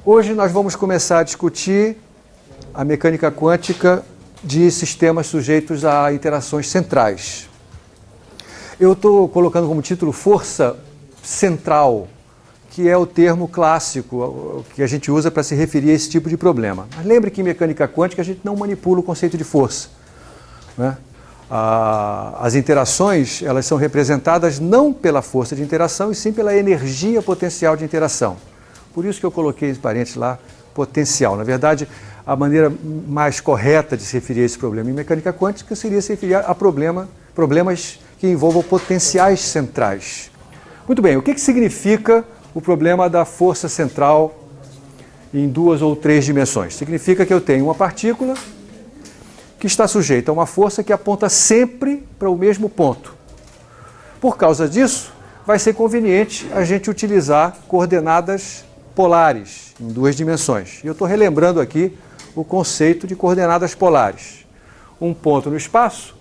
Hoje nós vamos começar a discutir a mecânica quântica de sistemas sujeitos a interações centrais. Eu estou colocando como título força central, que é o termo clássico que a gente usa para se referir a esse tipo de problema. Mas lembre que em mecânica quântica a gente não manipula o conceito de força, né? As interações, elas são representadas não pela força de interação, e sim pela energia potencial de interação. Por isso que eu coloquei entre parênteses lá, potencial. Na verdade, a maneira mais correta de se referir a esse problema em mecânica quântica seria se referir a problemas que envolvam potenciais centrais. Muito bem, o que significa o problema da força central em 2 ou 3 dimensões? Significa que eu tenho uma partícula que está sujeita a uma força que aponta sempre para o mesmo ponto. Por causa disso, vai ser conveniente a gente utilizar coordenadas polares em 2 dimensões. E eu estou relembrando aqui o conceito de coordenadas polares. Um ponto no espaço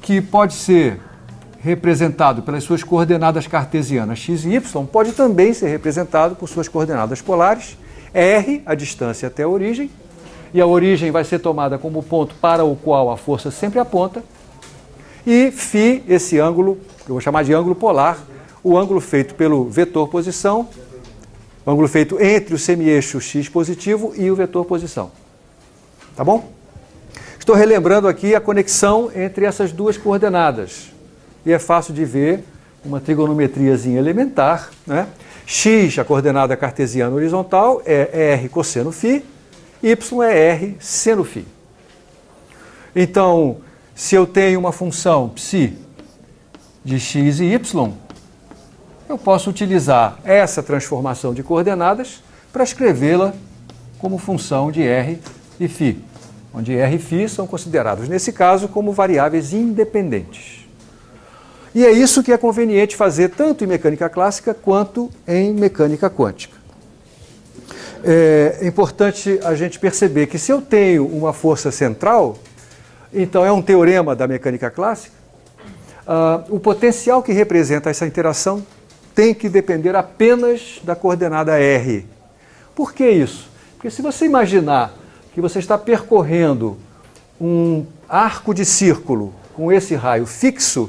que pode ser representado pelas suas coordenadas cartesianas x e y, pode também ser representado por suas coordenadas polares, r, a distância até a origem, e a origem vai ser tomada como ponto para o qual a força sempre aponta, e φ, esse ângulo, que eu vou chamar de ângulo polar, o ângulo feito pelo vetor posição, o ângulo feito entre o semieixo x positivo e o vetor posição. Tá bom? Estou relembrando aqui a conexão entre essas 2 coordenadas. E é fácil de ver uma trigonometriazinha elementar, né? X, a coordenada cartesiana horizontal, é r cosseno φ, y é r seno φ. Então, se eu tenho uma função psi de x e y, eu posso utilizar essa transformação de coordenadas para escrevê-la como função de r e φ, onde r e φ são considerados, nesse caso, como variáveis independentes. E é isso que é conveniente fazer tanto em mecânica clássica quanto em mecânica quântica. É importante a gente perceber que se eu tenho uma força central, então é um teorema da mecânica clássica, o potencial que representa essa interação tem que depender apenas da coordenada r. Por que isso? Porque se você imaginar que você está percorrendo um arco de círculo com esse raio fixo,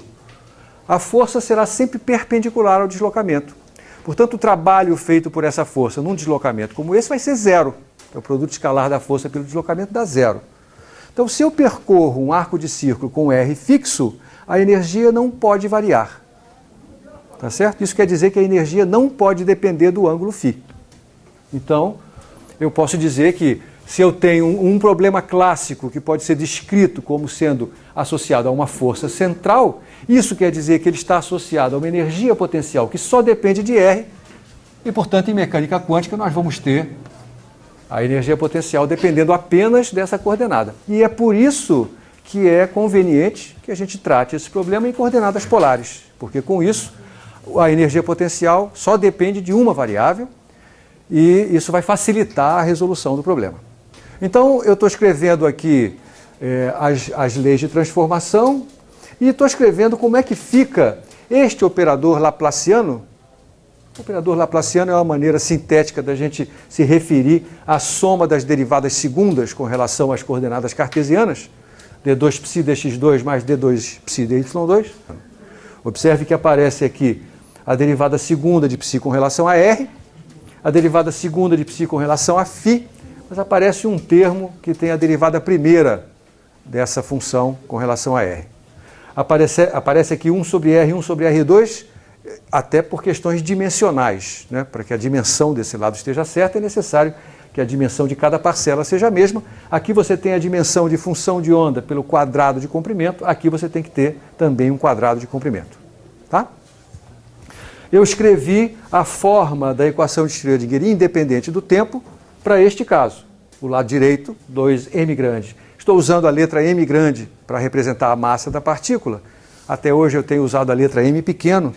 a força será sempre perpendicular ao deslocamento. Portanto, o trabalho feito por essa força num deslocamento como esse vai ser zero. O produto escalar da força pelo deslocamento dá zero. Então, se eu percorro um arco de círculo com R fixo, a energia não pode variar. Tá certo? Isso quer dizer que a energia não pode depender do ângulo φ. Então, eu posso dizer que se eu tenho um problema clássico que pode ser descrito como sendo associado a uma força central, isso quer dizer que ele está associado a uma energia potencial que só depende de R, e, portanto, em mecânica quântica nós vamos ter a energia potencial dependendo apenas dessa coordenada. E é por isso que é conveniente que a gente trate esse problema em coordenadas polares, porque com isso a energia potencial só depende de uma variável e isso vai facilitar a resolução do problema. Então, eu estou escrevendo aqui as leis de transformação e estou escrevendo como é que fica este operador laplaciano. O operador laplaciano é uma maneira sintética da gente se referir à soma das derivadas segundas com relação às coordenadas cartesianas, d2 psi dx2 mais d2 psi dy2. Observe que aparece aqui a derivada segunda de psi com relação a r, a derivada segunda de psi com relação a φ, mas aparece um termo que tem a derivada primeira dessa função com relação a r. Aparece aqui 1 sobre r e 1 sobre r2, até por questões dimensionais, né? Para que a dimensão desse lado esteja certa, é necessário que a dimensão de cada parcela seja a mesma. Aqui você tem a dimensão de função de onda pelo quadrado de comprimento, aqui você tem que ter também um quadrado de comprimento. Tá? Eu escrevi a forma da equação de Schrödinger independente do tempo para este caso. O lado direito, 2m grande. Estou usando a letra m grande para representar a massa da partícula. Até hoje eu tenho usado a letra m pequeno,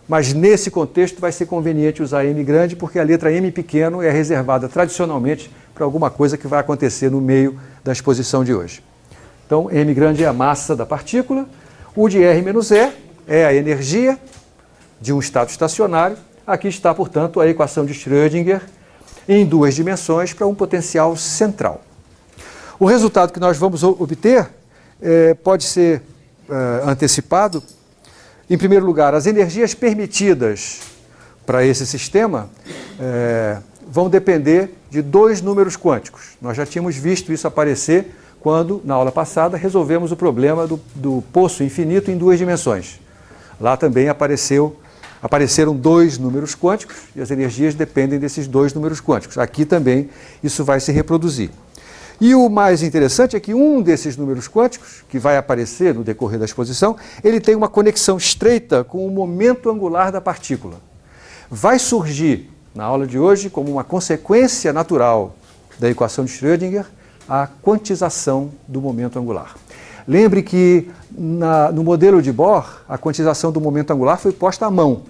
mas nesse contexto vai ser conveniente usar m grande porque a letra m pequeno é reservada tradicionalmente para alguma coisa que vai acontecer no meio da exposição de hoje. Então, m grande é a massa da partícula, o de R menos E é a energia de um estado estacionário. Aqui está, portanto, a equação de Schrödinger em duas dimensões para um potencial central. O resultado que nós vamos obter pode ser antecipado. Em primeiro lugar, as energias permitidas para esse sistema vão depender de dois números quânticos. Nós já tínhamos visto isso aparecer quando, na aula passada, resolvemos o problema do poço infinito em duas dimensões. Lá também apareceram dois números quânticos e as energias dependem desses dois números quânticos. Aqui também isso vai se reproduzir. E o mais interessante é que um desses números quânticos, que vai aparecer no decorrer da exposição, ele tem uma conexão estreita com o momento angular da partícula. Vai surgir, na aula de hoje, como uma consequência natural da equação de Schrödinger, a quantização do momento angular. Lembre que no modelo de Bohr, a quantização do momento angular foi posta à mão.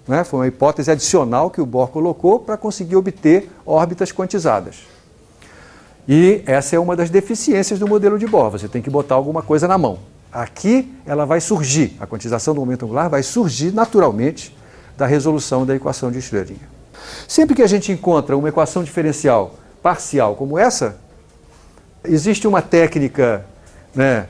Né? Foi uma hipótese adicional que o Bohr colocou para conseguir obter órbitas quantizadas. E essa é uma das deficiências do modelo de Bohr, você tem que botar alguma coisa na mão. Aqui ela vai surgir, a quantização do momento angular vai surgir naturalmente da resolução da equação de Schrödinger. Sempre que a gente encontra uma equação diferencial parcial como essa, existe uma técnica, né,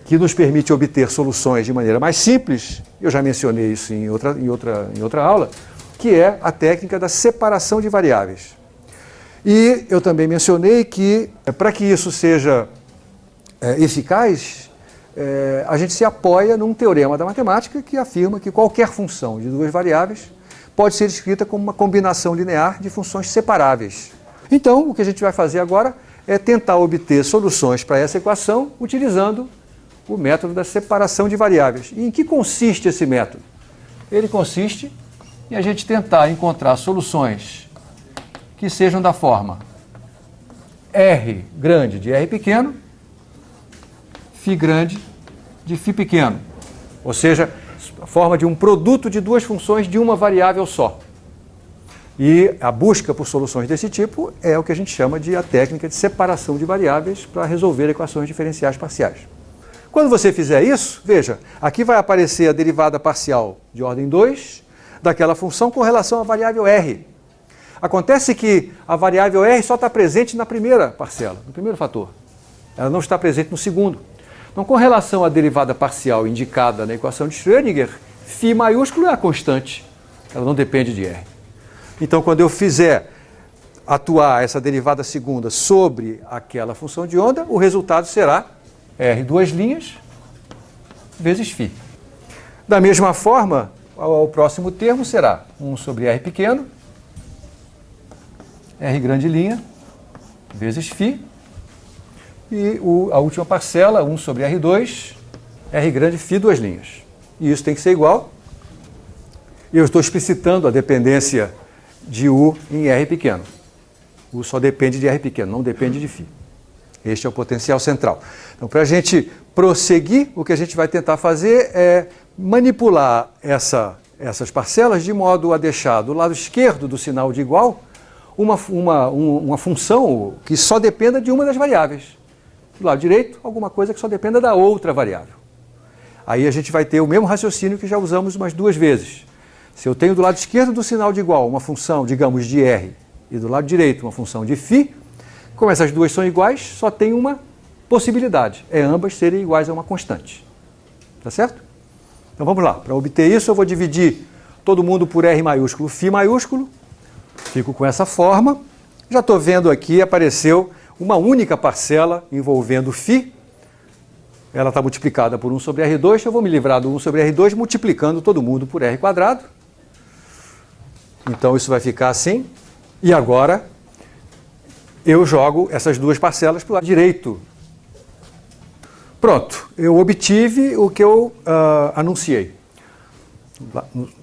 que nos permite obter soluções de maneira mais simples, eu já mencionei isso em outra aula, que é a técnica da separação de variáveis. E eu também mencionei que, para que isso seja eficaz, a gente se apoia num teorema da matemática que afirma que qualquer função de duas variáveis pode ser escrita como uma combinação linear de funções separáveis. Então, o que a gente vai fazer agora é tentar obter soluções para essa equação utilizando o método da separação de variáveis. E em que consiste esse método? Ele consiste em a gente tentar encontrar soluções que sejam da forma R grande de R pequeno, Φ grande de Φ pequeno. Ou seja, a forma de um produto de duas funções de uma variável só. E a busca por soluções desse tipo é o que a gente chama de a técnica de separação de variáveis para resolver equações diferenciais parciais. Quando você fizer isso, veja, aqui vai aparecer a derivada parcial de ordem 2 daquela função com relação à variável R. Acontece que a variável R só está presente na primeira parcela, no primeiro fator. Ela não está presente no segundo. Então, com relação à derivada parcial indicada na equação de Schrödinger, Φ maiúsculo é a constante. Ela não depende de R. Então, quando eu fizer atuar essa derivada segunda sobre aquela função de onda, o resultado será R duas linhas vezes Φ. Da mesma forma, o próximo termo será 1 sobre R pequeno, R grande linha, vezes Φ, e a última parcela, 1 sobre R2, R grande Φ duas linhas. E isso tem que ser igual. Eu estou explicitando a dependência de U em R pequeno. U só depende de R pequeno, não depende de Φ. Este é o potencial central. Então, para a gente prosseguir, o que a gente vai tentar fazer é manipular essas parcelas de modo a deixar do lado esquerdo do sinal de igual uma função que só dependa de uma das variáveis. Do lado direito, alguma coisa que só dependa da outra variável. Aí a gente vai ter o mesmo raciocínio que já usamos umas duas vezes. Se eu tenho do lado esquerdo do sinal de igual uma função, digamos, de R, e do lado direito uma função de Φ, como essas duas são iguais, só tem uma possibilidade, é ambas serem iguais a uma constante. Tá certo? Então vamos lá, para obter isso eu vou dividir todo mundo por R maiúsculo, Φ maiúsculo, fico com essa forma. Já estou vendo aqui, apareceu uma única parcela envolvendo Φ, ela está multiplicada por 1 sobre R2, eu vou me livrar do 1 sobre R2 multiplicando todo mundo por R quadrado. Então isso vai ficar assim, e agora eu jogo essas duas parcelas para o lado direito. Pronto, eu obtive o que eu anunciei.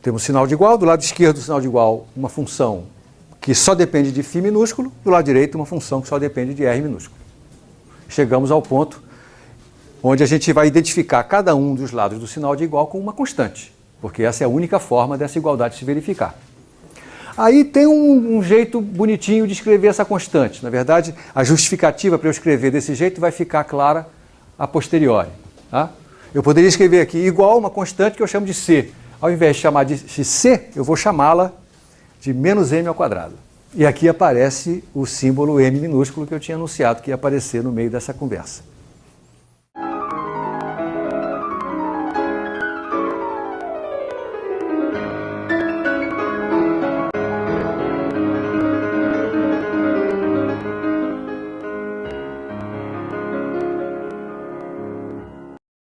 Temos sinal de igual, do lado esquerdo do sinal de igual uma função que só depende de Φ minúsculo, do lado direito uma função que só depende de R minúsculo. Chegamos ao ponto onde a gente vai identificar cada um dos lados do sinal de igual com uma constante, porque essa é a única forma dessa igualdade se verificar. Aí tem um jeito bonitinho de escrever essa constante. Na verdade, a justificativa para eu escrever desse jeito vai ficar clara a posteriori. Tá? Eu poderia escrever aqui igual uma constante que eu chamo de C. Ao invés de chamar de C, eu vou chamá-la de menos m ao quadrado. E aqui aparece o símbolo m minúsculo que eu tinha anunciado que ia aparecer no meio dessa conversa.